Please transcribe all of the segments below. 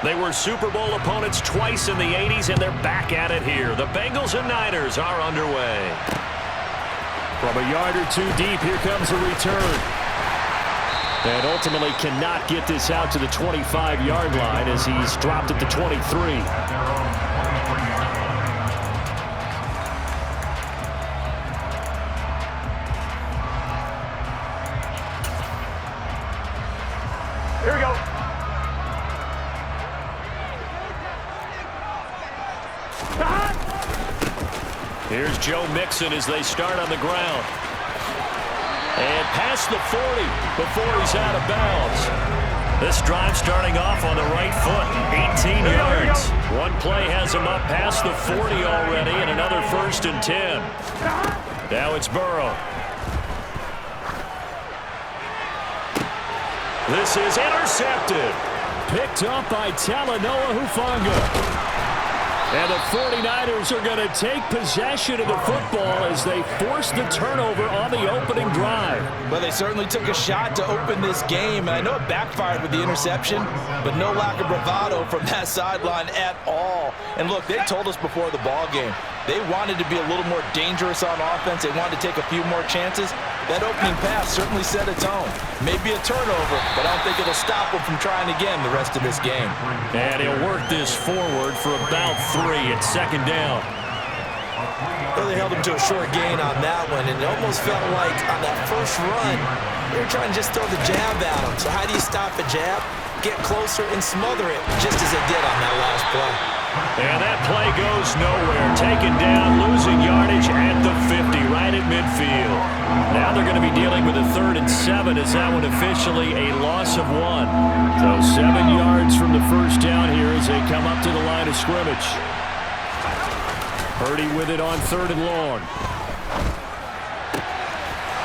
They were Super Bowl opponents twice in the 80s, and they're back at it here. The Bengals and Niners are underway. From a yard or two deep, here comes a return. And ultimately cannot get this out to the 25-yard line as he's dropped at the 23. Here we go. Here's Joe Mixon as they start on the ground. And past the 40 before he's out of bounds. This drive starting off on the right foot, 18 yards. One play has him up past the 40 already, and another 1st and 10. Now it's Burrow. This is intercepted. Picked up by Talanoa Hufanga. And the 49ers are going to take possession of the football as they force the turnover on the opening drive. Well, they certainly took a shot to open this game. And I know it backfired with the interception, but no lack of bravado from that sideline at all. And look, they told us before the ball game, they wanted to be a little more dangerous on offense. They wanted to take a few more chances. That opening pass certainly set a tone. Maybe a turnover, but I don't think it'll stop them from trying again the rest of this game. And he'll work this forward for about 3. It's 2nd down. Really held him to a short gain on that one, and it almost felt like on that first run, they were trying to just throw the jab at him. So how do you stop a jab? Get closer and smother it, just as they did on that last play. And that play goes nowhere. Taken down, losing yardage at the 50, right at midfield. Now they're going to be dealing with a 3rd and 7 as that one officially a loss of 1. So 7 yards from the first down here as they come up to the line of scrimmage. Purdy with it on 3rd and long.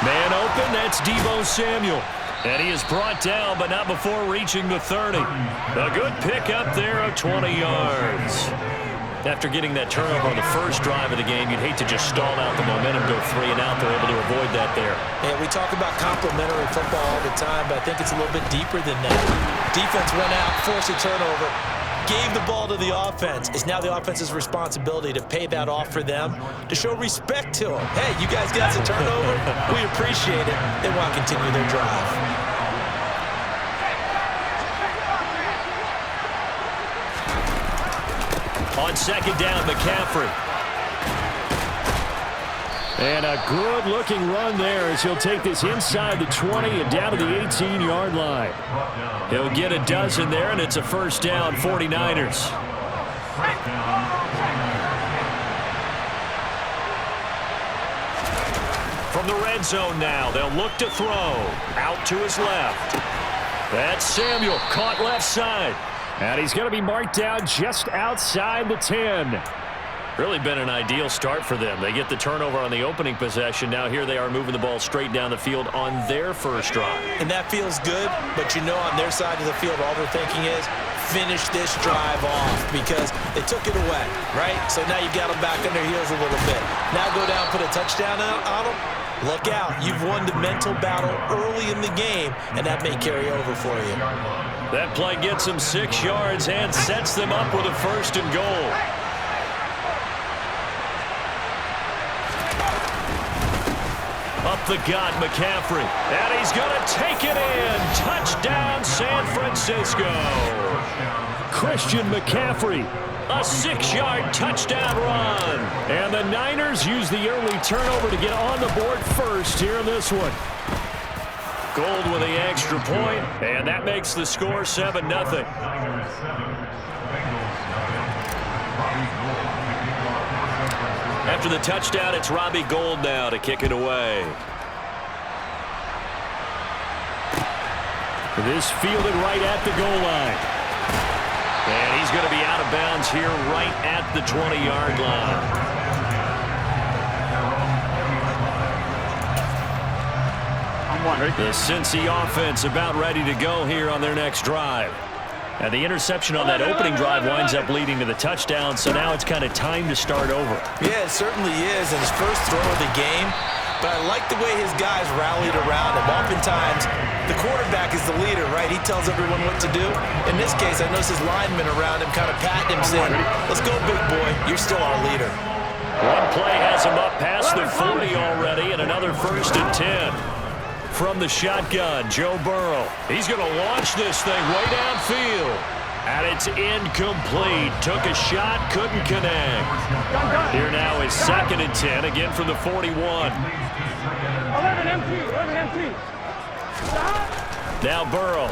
Man open, that's Deebo Samuel. And he is brought down, but not before reaching the 30. A good pick up there of 20 yards. After getting that turnover on the first drive of the game, you'd hate to just stall out the momentum, go 3 and out. They're able to avoid that there. Yeah, we talk about complementary football all the time, but I think it's a little bit deeper than that. Defense went out, forced a turnover, gave the ball to the offense. It's now the offense's responsibility to pay that off for them, to show respect to them. Hey, you guys got the turnover. We appreciate it. They want to continue their drive. On 2nd down, McCaffrey. And a good-looking run there as he'll take this inside the 20 and down to the 18-yard line. He'll get a dozen there, and it's a 1st down, 49ers. From the red zone now, they'll look to throw. Out to his left. That's Samuel, caught left side. And he's going to be marked down just outside the 10. Really been an ideal start for them. They get the turnover on the opening possession. Now here they are moving the ball straight down the field on their first drive. And that feels good, but you know on their side of the field all they're thinking is finish this drive off because they took it away, right? So now you've got them back on their heels a little bit. Now go down, put a touchdown on them. Look out. You've won the mental battle early in the game, and that may carry over for you. That play gets them 6 yards and sets them up with a 1st and goal. Up the gut, McCaffrey. And he's going to take it in. Touchdown, San Francisco. Christian McCaffrey. A 6-yard touchdown run. And the Niners use the early turnover to get on the board first here in this one. Gold with the extra point, and that makes the score 7-0. After the touchdown, it's Robbie Gould now to kick it away. This fielded right at the goal line. And he's going to be out of bounds here right at the 20-yard line. The Cincy offense about ready to go here on their next drive. And the interception on that opening drive winds up leading to the touchdown, so now it's kind of time to start over. Yeah, it certainly is, and his first throw of the game. But I like the way his guys rallied around him. Oftentimes, The quarterback is the leader, right? He tells everyone what to do. In this case, I noticed his linemen around him kind of patting him, saying, let's go, big boy. You're still our leader. One play has him up past the 40 already, and another 1st and 10. From the shotgun, Joe Burrow. He's going to launch this thing way downfield. And it's incomplete. Took a shot, couldn't connect. Here now is 2nd and 10, again from the 41. 11 empty. Now Burrow.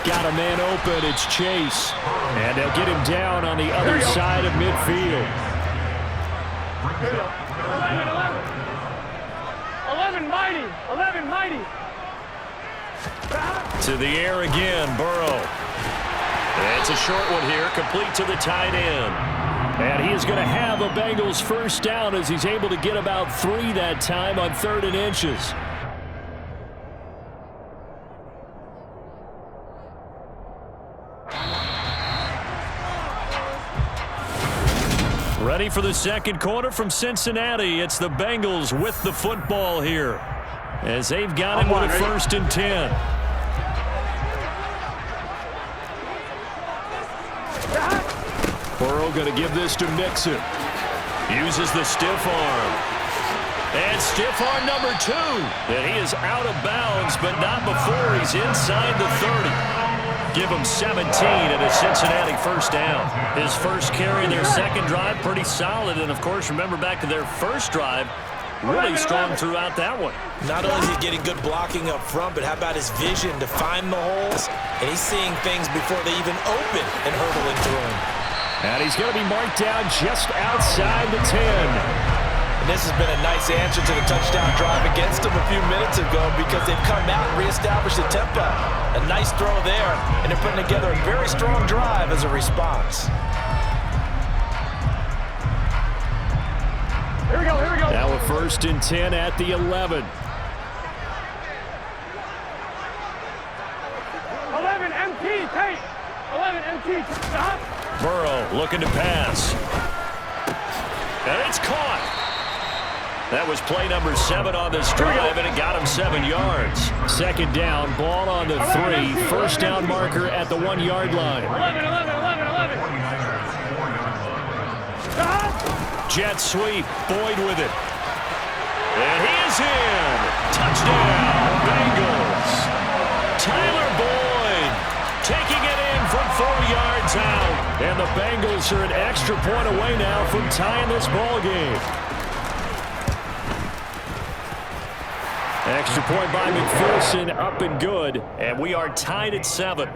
Got a man open. It's Chase. And they'll get him down on the other side of midfield. 11 mighty. To the air again, Burrow. It's a short one here, complete to the tight end. And he is going to have a Bengals first down as he's able to get about 3 that time on 3rd and inches. Ready for the second quarter from Cincinnati. It's the Bengals with the football here, as they've got him with a 1st and 10. Burrow going to give this to Mixon. Uses the stiff arm. And stiff arm number 2. And he is out of bounds, but not before he's inside the 30. Give him 17 and a Cincinnati first down. His first carry in their second drive, pretty solid. And, of course, remember back to their first drive, really strong throughout that one. Not only is he getting good blocking up front, but how about his vision to find the holes? And he's seeing things before they even open and hurtling through him. And he's going to be marked down just outside the 10. And this has been a nice answer to the touchdown drive against them a few minutes ago because they've come out and reestablished the tempo. A nice throw there, and they're putting together a very strong drive as a response. Here we go. Now a 1st and 10 at the 11. 11 MT, Tate. 11 MT, stop. Burrow looking to pass. And it's caught. That was play number 7 on this drive, and it got him 7 yards. 2nd down, ball on the 3. First down marker at the 1-yard line. 11. Stop. Jet sweep, Boyd with it. And he is in. Touchdown, Bengals. Tyler Boyd taking it in from 4 yards out. And the Bengals are an extra point away now from tying this ball game. Extra point by McPherson, up and good. And we are tied at 7.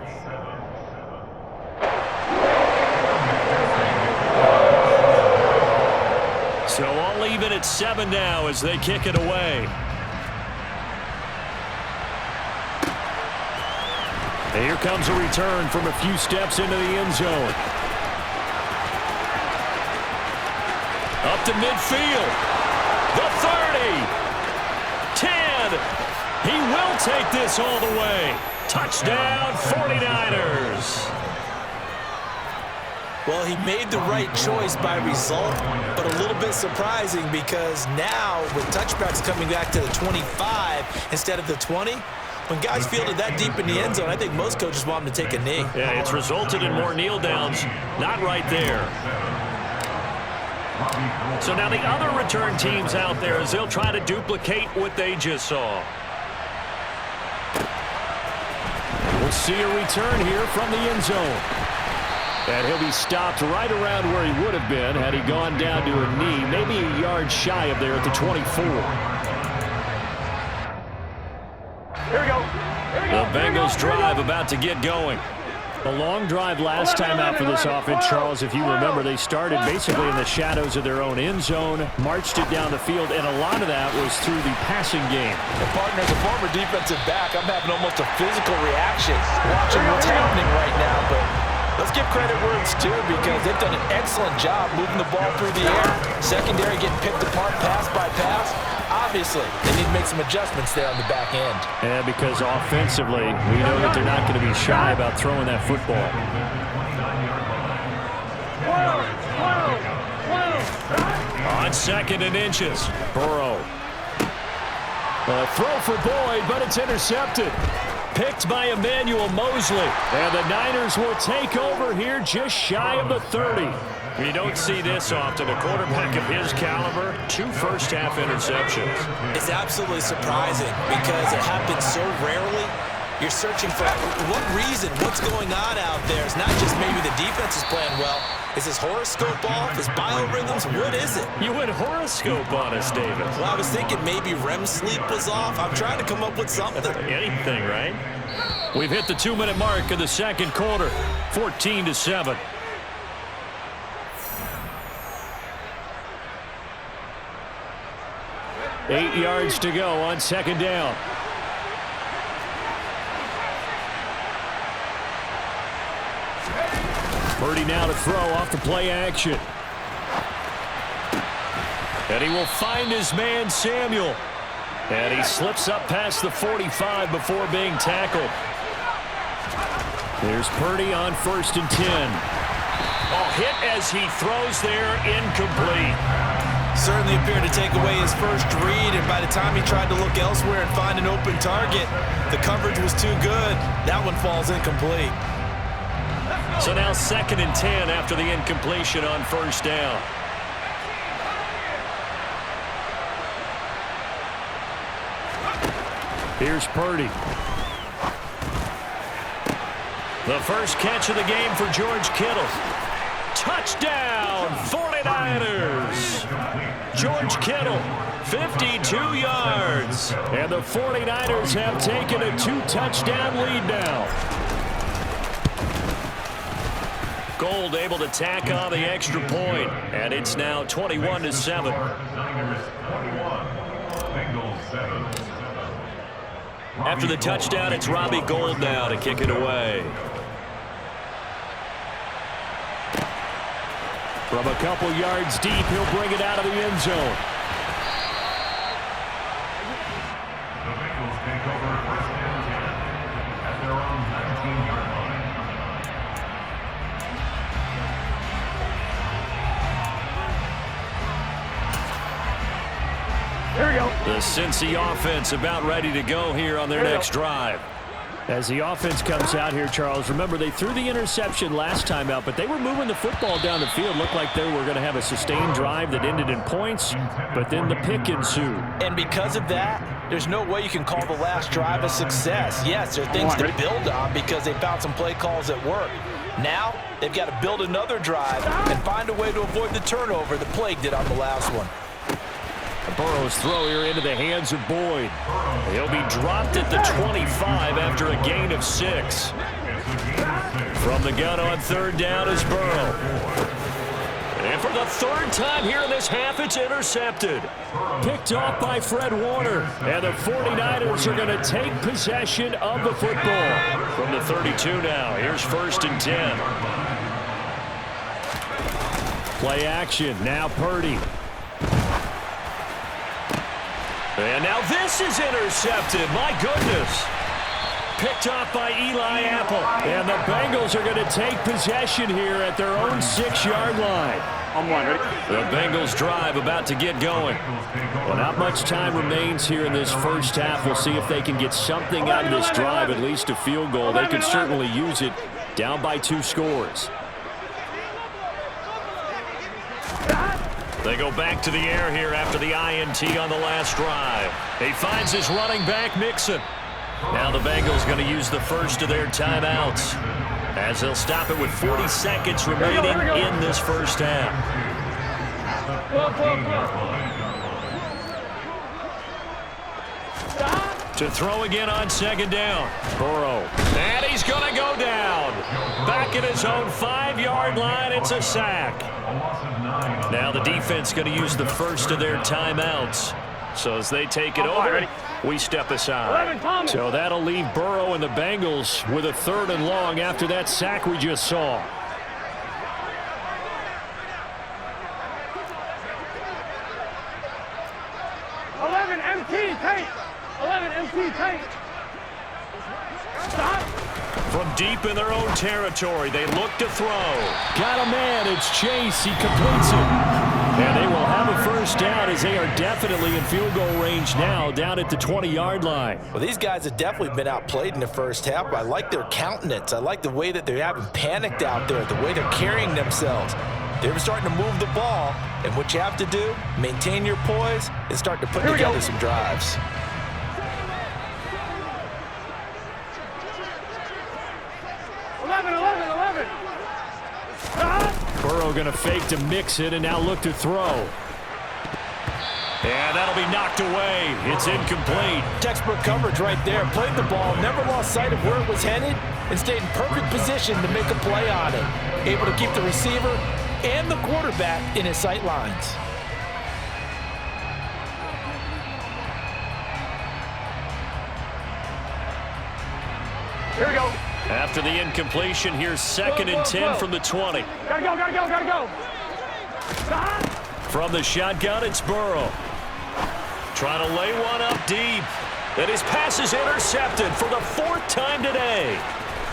So all even at 7 now as they kick it away. And here comes a return from a few steps into the end zone. Up to midfield. The 30. 10. He will take this all the way. Touchdown, 49ers. Well, he made the right choice by result, but a little bit surprising because now with touchbacks coming back to the 25 instead of the 20, when guys fielded that deep in the end zone, I think most coaches want them to take a knee. Yeah, it's resulted in more kneel downs. Not right there. So now the other return teams out there as they'll try to duplicate what they just saw. We'll see a return here from the end zone. And he'll be stopped right around where he would have been had he gone down to a knee, maybe a yard shy of there at the 24. Here we go. The Bengals drive about to get going. A long drive last time out for this offense, Charles. If you remember, they started basically in the shadows of their own end zone, marched it down the field, and a lot of that was through the passing game. The partner, as a former defensive back, I'm having almost a physical reaction watching what's happening right now, but let's give credit where it's due because they've done an excellent job moving the ball through the air. Secondary getting picked apart pass by pass. Obviously, they need to make some adjustments there on the back end. Yeah, because offensively, we know that they're not going to be shy about throwing that football. On 2nd and inches, Burrow. A throw for Boyd, but it's intercepted. Picked by Emmanuel Mosley. And the Niners will take over here just shy of the 30. You don't see this often. A quarterback of his caliber, 2 first-half interceptions. It's absolutely surprising because it happens so rarely. You're searching for what reason, what's going on out there. It's not just maybe the defense is playing well. Is his horoscope off? His biorhythms? What is it? You went horoscope on us, David. Well, I was thinking maybe REM sleep was off. I'm trying to come up with something. Anything, right? We've hit the 2-minute mark of the second quarter, 14-7. Eight yards to go on second down. Purdy now to throw off the play action. And he will find his man Samuel. And he slips up past the 45 before being tackled. There's Purdy on 1st and 10. Oh, hit as he throws there, incomplete. Certainly appeared to take away his first read, and by the time he tried to look elsewhere and find an open target, the coverage was too good. That one falls incomplete. So now 2nd and 10 after the incompletion on 1st down. Here's Purdy. The first catch of the game for George Kittle. Touchdown, 49ers. George Kittle, 52 yards. And the 49ers have taken a 2-touchdown lead now. Gold able to tack on the extra point, and it's now 21-7. After the touchdown, it's Robbie Gould now to kick it away. From a couple yards deep, he'll bring it out of the end zone. The Bengals take over 1st and 10 at their own 19-yard line. Here we go. The Cincy offense about ready to go here on their next drive. As the offense comes out here, Charles, remember they threw the interception last time out, but they were moving the football down the field. Looked like they were going to have a sustained drive that ended in points, but then the pick ensued. And because of that, there's no way you can call the last drive a success. Yes, there are things to build on because they found some play calls that work. Now, they've got to build another drive and find a way to avoid the turnover that plagued it on the last one. Burrow's throw here into the hands of Boyd. He'll be dropped at the 25 after a gain of 6. From the gun on 3rd down is Burrow. And for the 3rd time here in this half, it's intercepted. Picked off by Fred Warner. And the 49ers are going to take possession of the football. From the 32 now, here's 1st and 10. Play action, now Purdy. And now this is intercepted. My goodness. Picked off by Eli Apple. And the Bengals are going to take possession here at their own 6-yard line. On 1, ready? The Bengals drive about to get going. Well, not much time remains here in this first half. We'll see if they can get something out of this drive, at least a field goal. They could certainly use it, down by 2 scores. They go back to the air here after the INT on the last drive. He finds his running back, Mixon. Now the Bengals going to use the first of their timeouts, as they'll stop it with 40 seconds remaining in this first half. To throw again on 2nd down. Burrow. And he's going to go down. Back at his own 5-yard line. It's a sack. Now the defense going to use the first of their timeouts. So as they take it over, we step aside. So that'll leave Burrow and the Bengals with a 3rd and long after that sack we just saw. MT tape. 11 MT tape. Stop. From deep in their own territory, they look to throw. Got a man. It's Chase. He completes it. And they will have a first down as they are definitely in field goal range now, down at the 20-yard line. Well, these guys have definitely been outplayed in the first half. I like their countenance. I like the way that they haven't panicked out there, the way they're carrying themselves. They're starting to move the ball, and what you have to do, maintain your poise and start to put together some drives. Burrow going to fake to mix it and now look to throw. And that'll be knocked away. It's incomplete. Textbook coverage right there. Played the ball, never lost sight of where it was headed, and stayed in perfect position to make a play on it. Able to keep the receiver and the quarterback in his sight lines. Here we go. After the incompletion, here's 2nd and 10 from the 20. Gotta go. From the shotgun, it's Burrow. Trying to lay one up deep. And his pass is intercepted for the 4th time today.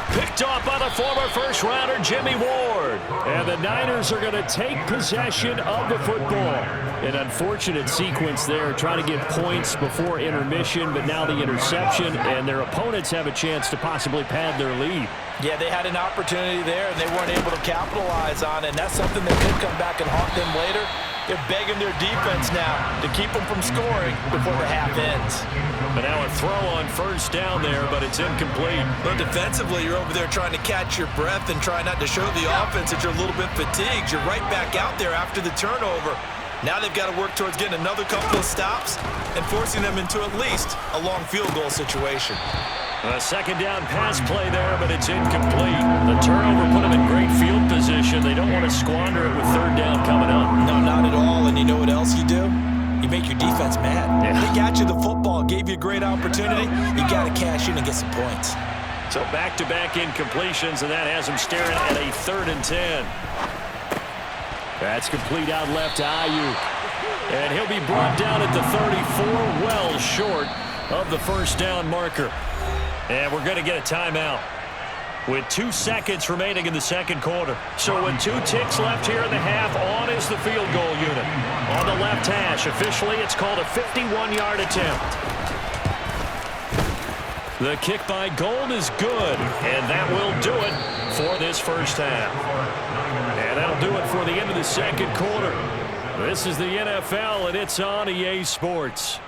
Picked off by the former first-rounder, Jimmy Ward. And the Niners are going to take possession of the football. An unfortunate sequence there, trying to get points before intermission, but now the interception, and their opponents have a chance to possibly pad their lead. Yeah, they had an opportunity there, and they weren't able to capitalize on it, and that's something that could come back and haunt them later. They're begging their defense now to keep them from scoring before the half ends. But now a throw on first down there, but it's incomplete. But defensively, you're over there trying to catch your breath and try not to show the offense that you're a little bit fatigued. You're right back out there after the turnover. Now they've got to work towards getting another couple of stops and forcing them into at least a long field goal situation. A 2nd down pass play there, but it's incomplete. The turnover put them in great field position. They don't want to squander it with 3rd down coming up. No, not at all. And you know what else you do? You make your defense mad. Yeah. They got you the football, gave you a great opportunity. You got to cash in and get some points. So back-to-back incompletions, and that has them staring at a 3rd and 10. That's complete out left to Ayuk. And he'll be brought down at the 34, well short of the first down marker. And we're going to get a timeout with 2 seconds remaining in the 2nd quarter. So with 2 ticks left here in the half, on is the field goal unit. On the left hash, officially it's called a 51-yard attempt. The kick by Gold is good, and that will do it for this first half. And that'll do it for the end of the 2nd quarter. This is the NFL, and it's on EA Sports.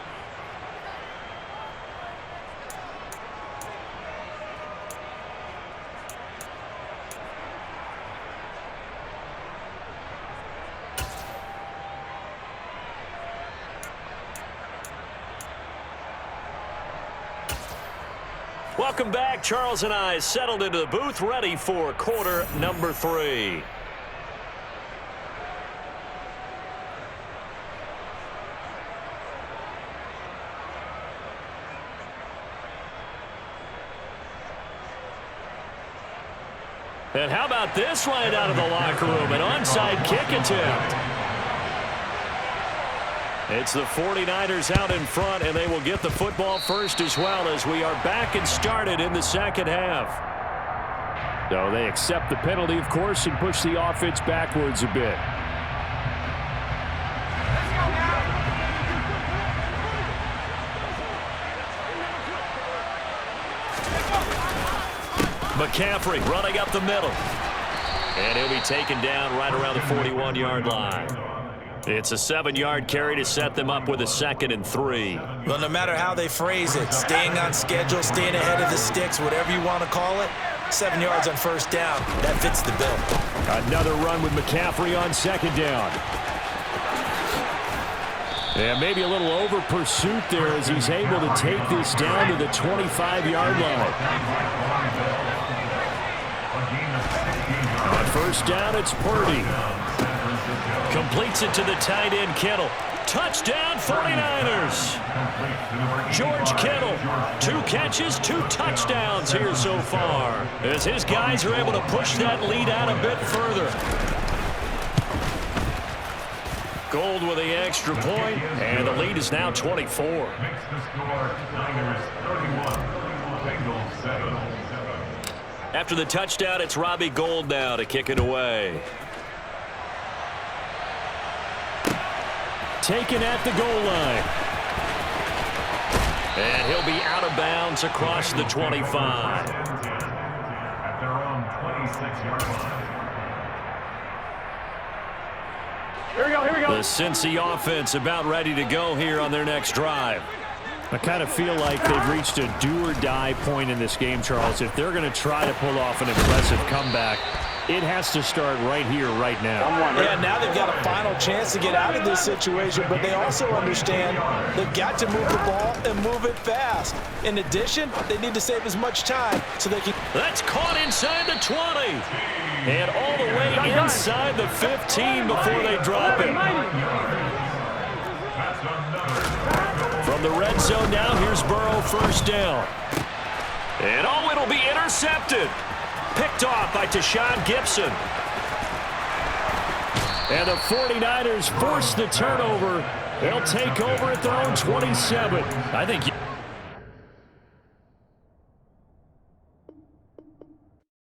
Welcome back. Charles and I settled into the booth, ready for quarter number 3. And how about this right out of the locker room? An onside kick attempt. It's the 49ers out in front, and they will get the football first as well as we are back and started in the 2nd half. So they accept the penalty, of course, and push the offense backwards a bit. McCaffrey running up the middle. And he'll be taken down right around the 41-yard line. It's a 7-yard carry to set them up with a 2nd and 3. Well, no matter how they phrase it, staying on schedule, staying ahead of the sticks, whatever you want to call it, 7 yards on first down, that fits the bill. Another run with McCaffrey on 2nd down. And maybe a little over pursuit there as he's able to take this down to the 25-yard line. On first down, it's Purdy. Completes it to the tight end, Kittle. Touchdown, 49ers. George Kittle, 2 catches, 2 touchdowns here so far, as his guys are able to push that lead out a bit further. Gold with the extra point, and the lead is now 24. Makes the score Niners 31, Bengals 7. After the touchdown, it's Robbie Gould now to kick it away. taken at the goal line. And he'll be out of bounds across the 25. At their own 26-yard line. Here we go, here we go. The Cincy offense about ready to go here on their next drive. I kind of feel like they've reached a do-or-die point in this game, Charles. If they're going to try to pull off an impressive comeback, it has to start right here, right now. Yeah, now they've got a final chance to get out of this situation, but they also understand they've got to move the ball and move it fast. In addition, they need to save as much time so they can... That's caught inside the 20. And all the way inside the 15 before they drop it. From the red zone now, here's Burrow, first down. And oh, it'll be intercepted. Picked off by Tashawn Gibson. And the 49ers force the turnover. They'll take over at their own 27. I think